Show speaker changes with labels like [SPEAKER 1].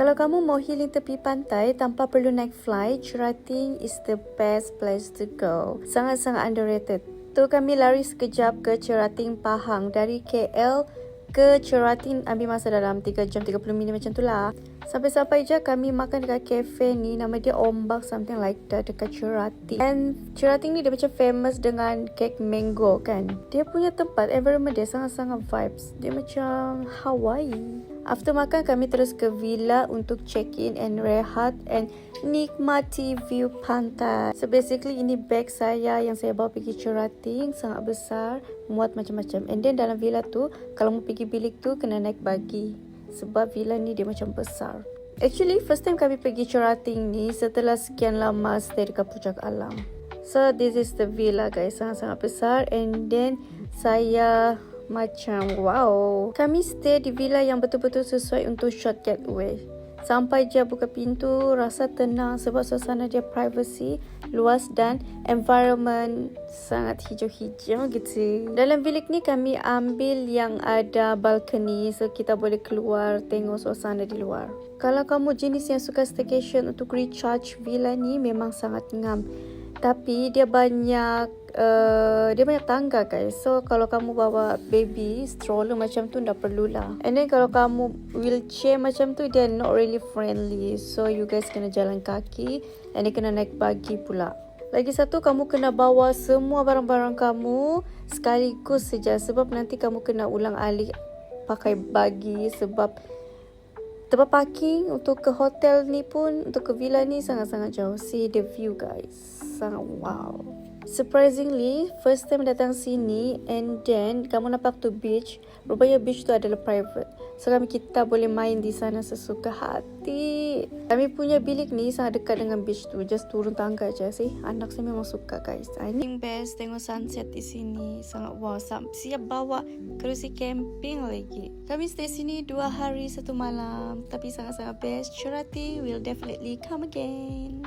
[SPEAKER 1] Kalau kamu mau healing tepi pantai tanpa perlu naik flight, Cerating is the best place to go. Sangat-sangat underrated. Tu kami lari sekejap ke Cerating Pahang. Dari KL ke Cerating ambil masa dalam 3 jam 30 minit macam tu lah. Sampai-sampai je kami makan dekat cafe ni, nama dia Ombak something like that, dekat Cerating. And Cerating ni dia macam famous dengan kek mango kan. Dia punya tempat, environment dia sangat-sangat vibes. Dia macam Hawaii. After makan kami terus ke villa untuk check in and rehat and nikmati view pantai. So basically ini bag saya yang saya bawa pergi Cerating, sangat besar, muat macam-macam. And then dalam villa tu, kalau mau pergi bilik tu kena naik bagi. Sebab villa ni dia macam besar. Actually first time kami pergi Cerating ni setelah sekian lama stay dekat Puncak Alam. So this is the villa guys, sangat-sangat besar. And then saya macam wow. Kami stay di villa yang betul-betul sesuai untuk short getaway. Sampai je buka pintu, rasa tenang sebab suasana dia privacy, luas dan environment sangat hijau-hijau gitu. Dalam bilik ni kami ambil yang ada balcony, so kita boleh keluar tengok suasana di luar. Kalau kamu jenis yang suka staycation untuk recharge, villa ni memang sangat ngam. Tapi dia banyak tangga guys. So kalau kamu bawa baby stroller macam tu, dah perlulah. And then kalau kamu wheelchair macam tu, dia not really friendly. So you guys kena jalan kaki and then kena naik bagi pula. Lagi satu, kamu kena bawa semua barang-barang kamu sekaligus saja. Sebab nanti kamu kena ulang alik pakai bagi. Sebab tempat parking untuk ke hotel ni pun, untuk ke villa ni sangat-sangat jauh. See the view guys, sangat wow. Surprisingly, first time datang sini and then kamu nampak tu beach. Rupanya beach tu adalah private. So kita boleh main di sana sesuka hati. Kami punya bilik ni sangat dekat dengan beach tu. Just turun tangga je sih. Anak saya memang suka guys. Ini best tengok sunset di sini. Sangat wow. Siap bawa kerusi camping lagi. Kami stay sini 2 hari 1 malam. Tapi sangat-sangat best. Cerating will definitely come again.